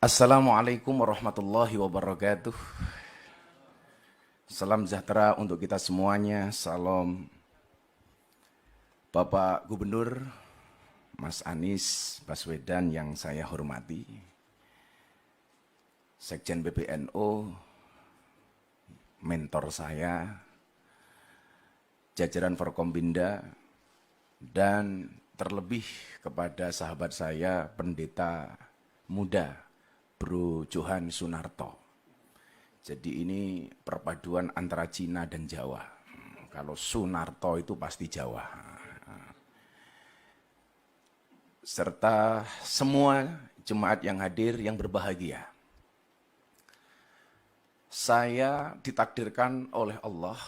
Assalamualaikum warahmatullahi wabarakatuh. Salam sejahtera untuk kita semuanya. Salam Bapak Gubernur Mas Anies Baswedan yang saya hormati, Sekjen PBNU, mentor saya, jajaran Forkompinda, dan terlebih kepada sahabat saya, pendeta muda Bro Johan Sunarto. Jadi ini perpaduan antara Cina dan Jawa. Kalau Sunarto itu pasti Jawa. Serta semua jemaat yang hadir yang berbahagia. Saya ditakdirkan oleh Allah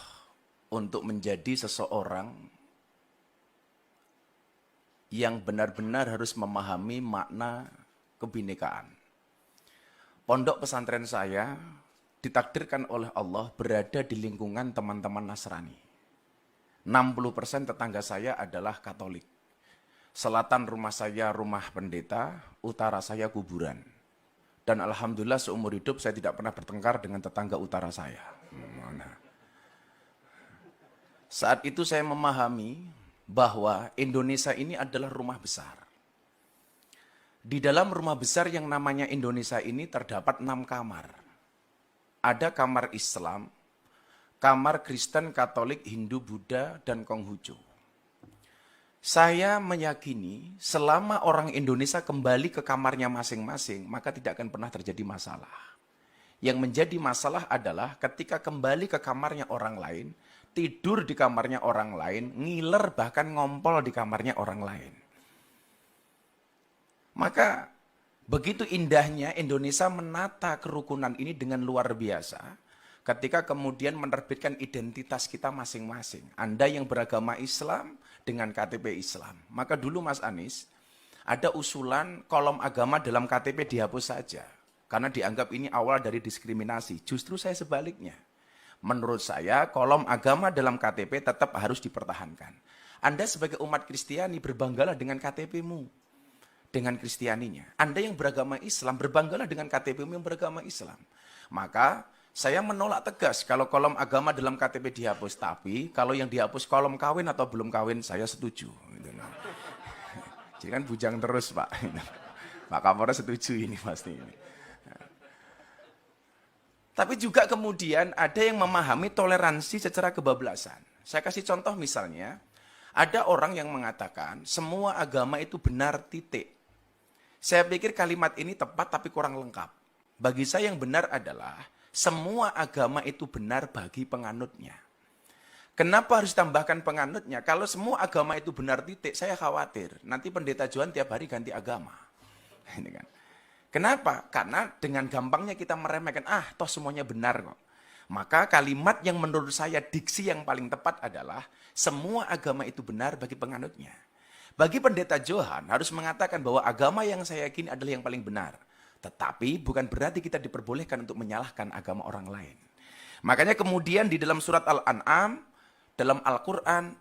untuk menjadi seseorang yang benar-benar harus memahami makna kebinekaan. Pondok pesantren saya ditakdirkan oleh Allah berada di lingkungan teman-teman Nasrani. 60% tetangga saya adalah Katolik. Selatan rumah saya rumah pendeta, utara saya kuburan. Dan alhamdulillah seumur hidup saya tidak pernah bertengkar dengan tetangga utara saya. Saat itu saya memahami bahwa Indonesia ini adalah rumah besar. Di dalam rumah besar yang namanya Indonesia ini terdapat 6 kamar. Ada kamar Islam, kamar Kristen, Katolik, Hindu, Buddha, dan Konghucu. Saya meyakini selama orang Indonesia kembali ke kamarnya masing-masing, maka tidak akan pernah terjadi masalah. Yang menjadi masalah adalah ketika kembali ke kamarnya orang lain, tidur di kamarnya orang lain, ngiler bahkan ngompol di kamarnya orang lain. Maka begitu indahnya Indonesia menata kerukunan ini dengan luar biasa ketika kemudian menerbitkan identitas kita masing-masing. Anda yang beragama Islam dengan KTP Islam. Maka dulu Mas Anies ada usulan kolom agama dalam KTP dihapus saja. Karena dianggap ini awal dari diskriminasi. Justru saya sebaliknya. Menurut saya kolom agama dalam KTP tetap harus dipertahankan. Anda sebagai umat Kristiani berbanggalah dengan KTP-mu. Dengan Kristianinya. Anda yang beragama Islam, berbanggalah dengan KTP-mu yang beragama Islam. Maka saya menolak tegas kalau kolom agama dalam KTP dihapus. Tapi kalau yang dihapus kolom kawin atau belum kawin, saya setuju. Jadi kan bujang terus Pak. Pak Kapolres setuju ini pasti. Tapi juga kemudian ada yang memahami toleransi secara kebablasan. Saya kasih contoh misalnya, ada orang yang mengatakan semua agama itu benar titik. Saya pikir kalimat ini tepat tapi kurang lengkap. Bagi saya yang benar adalah semua agama itu benar bagi penganutnya. Kenapa harus tambahkan penganutnya? Kalau semua agama itu benar titik, saya khawatir. Nanti pendeta Johan tiap hari ganti agama. Ini kan. Kenapa? Karena dengan gampangnya kita meremehkan, toh semuanya benar kok. Maka kalimat yang menurut saya diksi yang paling tepat adalah semua agama itu benar bagi penganutnya. Bagi pendeta Johan harus mengatakan bahwa agama yang saya yakini adalah yang paling benar. Tetapi bukan berarti kita diperbolehkan untuk menyalahkan agama orang lain. Makanya kemudian di dalam surat Al-An'am, dalam Al-Quran,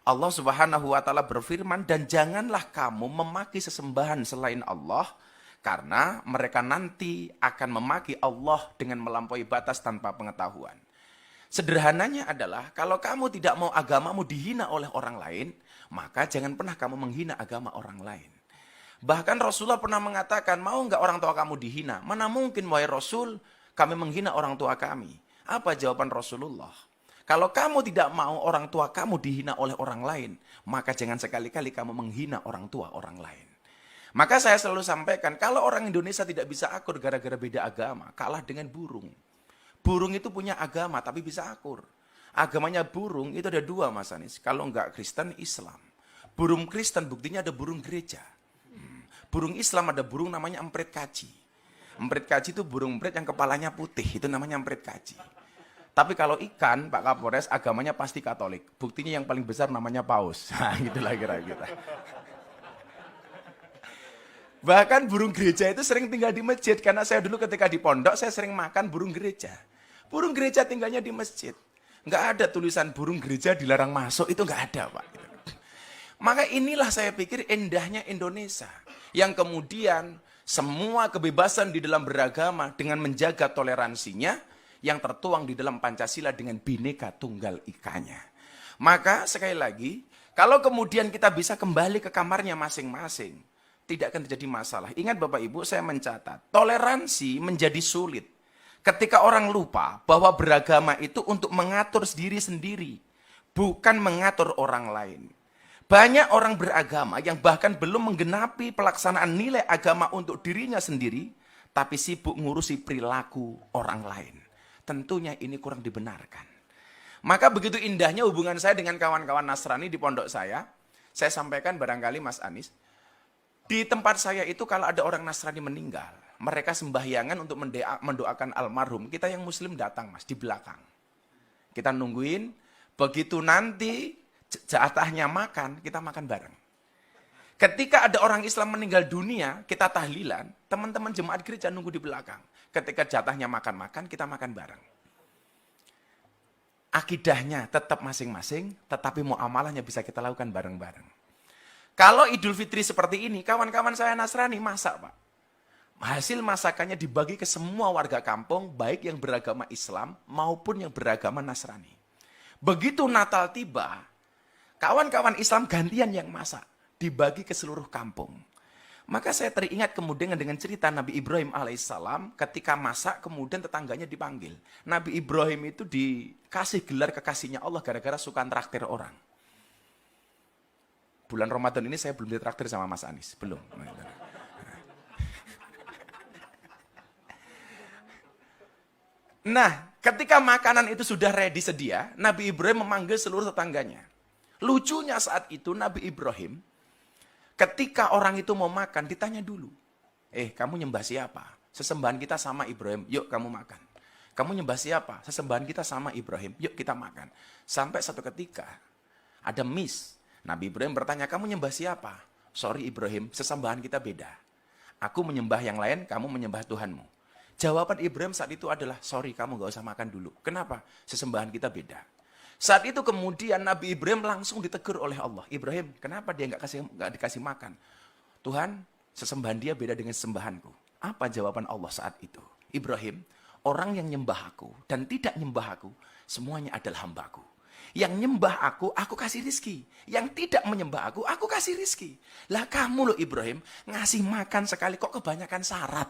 Allah Subhanahu wa Ta'ala berfirman, dan janganlah kamu memaki sesembahan selain Allah, karena mereka nanti akan memaki Allah dengan melampaui batas tanpa pengetahuan. Sederhananya adalah, kalau kamu tidak mau agamamu dihina oleh orang lain, maka jangan pernah kamu menghina agama orang lain. Bahkan Rasulullah pernah mengatakan, mau nggak orang tua kamu dihina? Mana mungkin wahai Rasul, kami menghina orang tua kami. Apa jawaban Rasulullah? Kalau kamu tidak mau orang tua kamu dihina oleh orang lain, maka jangan sekali-kali kamu menghina orang tua orang lain. Maka saya selalu sampaikan, kalau orang Indonesia tidak bisa akur gara-gara beda agama, kalah dengan burung. Burung itu punya agama tapi bisa akur. Agamanya burung itu ada 2 Mas Anies. Kalau enggak Kristen, Islam. Burung Kristen buktinya ada burung gereja. Burung Islam ada burung namanya emprit kaji. Emprit kaji itu burung emprit yang kepalanya putih. Itu namanya emprit kaji. Tapi kalau ikan, Pak Kapolres, agamanya pasti Katolik. Buktinya yang paling besar namanya paus. Nah, gitulah kira-kira. Bahkan burung gereja itu sering tinggal di masjid. Karena saya dulu ketika di pondok, saya sering makan burung gereja. Burung gereja tinggalnya di masjid. Nggak ada tulisan burung gereja dilarang masuk, itu nggak ada Pak. Maka inilah saya pikir indahnya Indonesia. Yang kemudian semua kebebasan di dalam beragama dengan menjaga toleransinya yang tertuang di dalam Pancasila dengan Bhinneka Tunggal Ikanya. Maka sekali lagi, kalau kemudian kita bisa kembali ke kamarnya masing-masing, tidak akan terjadi masalah. Ingat Bapak Ibu, saya mencatat, toleransi menjadi sulit ketika orang lupa bahwa beragama itu untuk mengatur diri sendiri, bukan mengatur orang lain. Banyak orang beragama yang bahkan belum menggenapi pelaksanaan nilai agama untuk dirinya sendiri, tapi sibuk ngurusi perilaku orang lain. Tentunya ini kurang dibenarkan. Maka begitu indahnya hubungan saya dengan kawan-kawan Nasrani di pondok saya sampaikan barangkali Mas Anies, di tempat saya itu kalau ada orang Nasrani meninggal, mereka sembahyangan untuk mendoakan almarhum, kita yang Muslim datang Mas, di belakang. Kita nungguin, begitu nanti jatahnya makan, kita makan bareng. Ketika ada orang Islam meninggal dunia, kita tahlilan, teman-teman jemaat gereja nunggu di belakang. Ketika jatahnya makan-makan, kita makan bareng. Akidahnya tetap masing-masing, tetapi muamalahnya bisa kita lakukan bareng-bareng. Kalau Idul Fitri seperti ini, kawan-kawan saya Nasrani masak Pak. Hasil masakannya dibagi ke semua warga kampung, baik yang beragama Islam maupun yang beragama Nasrani. Begitu Natal tiba, kawan-kawan Islam gantian yang masak, dibagi ke seluruh kampung. Maka saya teringat kemudian dengan cerita Nabi Ibrahim alaihissalam ketika masak kemudian tetangganya dipanggil. Nabi Ibrahim itu dikasih gelar kekasihnya Allah gara-gara suka traktir orang. Bulan Ramadan ini saya belum ditraktir sama Mas Anies, belum. Nah, ketika makanan itu sudah ready sedia, Nabi Ibrahim memanggil seluruh tetangganya. Lucunya saat itu Nabi Ibrahim, ketika orang itu mau makan, ditanya dulu. Kamu nyembah siapa? Sesembahan kita sama Ibrahim, yuk kamu makan. Kamu nyembah siapa? Sesembahan kita sama Ibrahim, yuk kita makan. Sampai satu ketika, ada miss. Nabi Ibrahim bertanya, kamu nyembah siapa? Sorry Ibrahim, sesembahan kita beda. Aku menyembah yang lain, kamu menyembah Tuhanmu. Jawaban Ibrahim saat itu adalah, sorry kamu gak usah makan dulu. Kenapa? Sesembahan kita beda. Saat itu kemudian Nabi Ibrahim langsung ditegur oleh Allah. Ibrahim, kenapa dia gak dikasih makan? Tuhan, sesembahan dia beda dengan sembahanku. Apa jawaban Allah saat itu? Ibrahim, orang yang nyembah aku dan tidak nyembah aku, semuanya adalah hambaku. Yang nyembah aku kasih rizki. Yang tidak menyembah aku kasih rizki. Lah kamu loh Ibrahim, ngasih makan sekali kok kebanyakan syarat.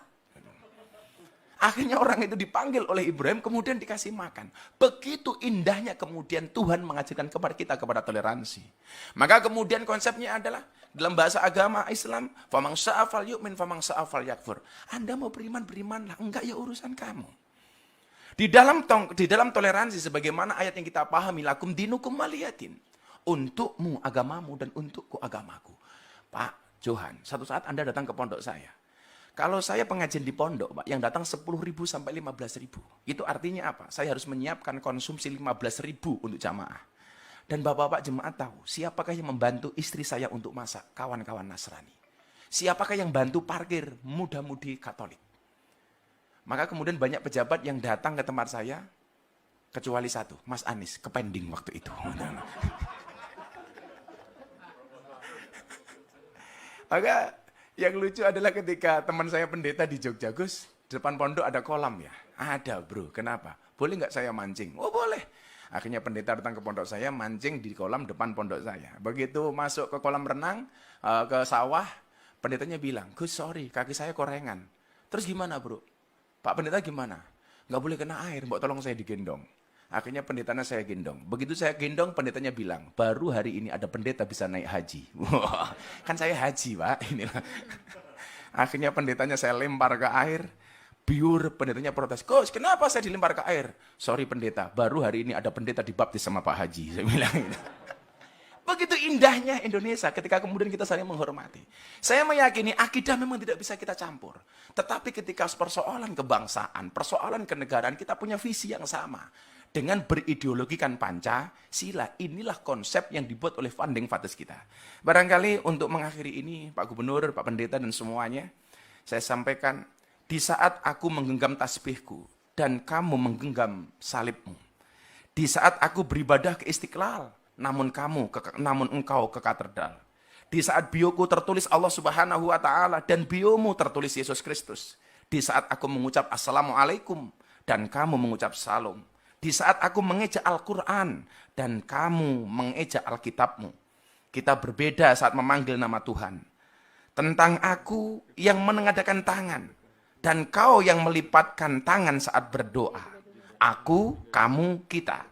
Akhirnya orang itu dipanggil oleh Ibrahim, kemudian dikasih makan. Begitu indahnya kemudian Tuhan mengajarkan kepada kita kepada toleransi. Maka kemudian konsepnya adalah, dalam bahasa agama Islam, famang sa'afal yu'min, famang sa'afal yakfur. Anda mau berimanlah, enggak ya urusan kamu. Di dalam toleransi, sebagaimana ayat yang kita pahami, lakum dinukum waliyatin. Untukmu agamamu dan untukku agamaku. Pak Johan, satu saat Anda datang ke pondok saya. Kalau saya pengajian di pondok, Pak, yang datang 10.000 sampai 15.000. Itu artinya apa? Saya harus menyiapkan konsumsi 15.000 untuk jamaah. Dan bapak-bapak jemaat tahu, siapakah yang membantu istri saya untuk masak? Kawan-kawan Nasrani. Siapakah yang bantu parkir? Muda-mudi Katolik. Maka kemudian banyak pejabat yang datang ke tempat saya, kecuali satu, Mas Anies, kepending waktu itu. Maka yang lucu adalah ketika teman saya pendeta di Jogja, Gus, depan pondok ada kolam ya? Ada bro, kenapa? Boleh nggak saya mancing? Oh boleh. Akhirnya pendeta datang ke pondok saya, mancing di kolam depan pondok saya. Begitu masuk ke kolam renang, ke sawah, pendetanya bilang, Gus sorry, kaki saya korengan. Terus gimana bro? Pak pendeta gimana? Nggak boleh kena air, mbok tolong saya digendong. Akhirnya pendetanya saya gendong. Begitu saya gendong, pendetanya bilang, baru hari ini ada pendeta bisa naik haji. Wah, kan saya haji, Pak. Inilah. Akhirnya pendetanya saya lempar ke air. Biur, pendetanya protes. Gus, kenapa saya dilempar ke air? Sorry pendeta, baru hari ini ada pendeta dibaptis sama Pak Haji. Saya bilang gitu. Begitu indahnya Indonesia ketika kemudian kita saling menghormati. Saya meyakini akidah memang tidak bisa kita campur. Tetapi ketika persoalan kebangsaan, persoalan kenegaraan, kita punya visi yang sama. Dengan berideologikan Pancasila, inilah konsep yang dibuat oleh founding fathers kita. Barangkali untuk mengakhiri ini, Pak Gubernur, Pak Pendeta, dan semuanya, saya sampaikan, di saat aku menggenggam tasbihku, dan kamu menggenggam salibmu. Di saat aku beribadah ke Istiqlal, namun engkau ke katedral. Di saat bioku tertulis Allah Subhanahu wa taala dan biomu tertulis Yesus Kristus. Di saat aku mengucap assalamualaikum dan kamu mengucap salam. Di saat aku mengeja Al-Qur'an dan kamu mengeja Alkitabmu. Kita berbeda saat memanggil nama Tuhan. Tentang aku yang menengadakan tangan dan kau yang melipatkan tangan saat berdoa. Aku, kamu, kita.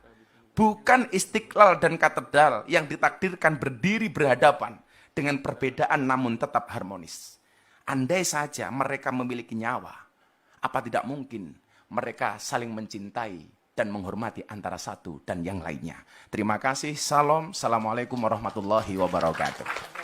Bukan istiqlal dan katedral yang ditakdirkan berdiri berhadapan dengan perbedaan namun tetap harmonis. Andai saja mereka memiliki nyawa, apa tidak mungkin mereka saling mencintai dan menghormati antara satu dan yang lainnya. Terima kasih. Salam. Assalamualaikum warahmatullahi wabarakatuh.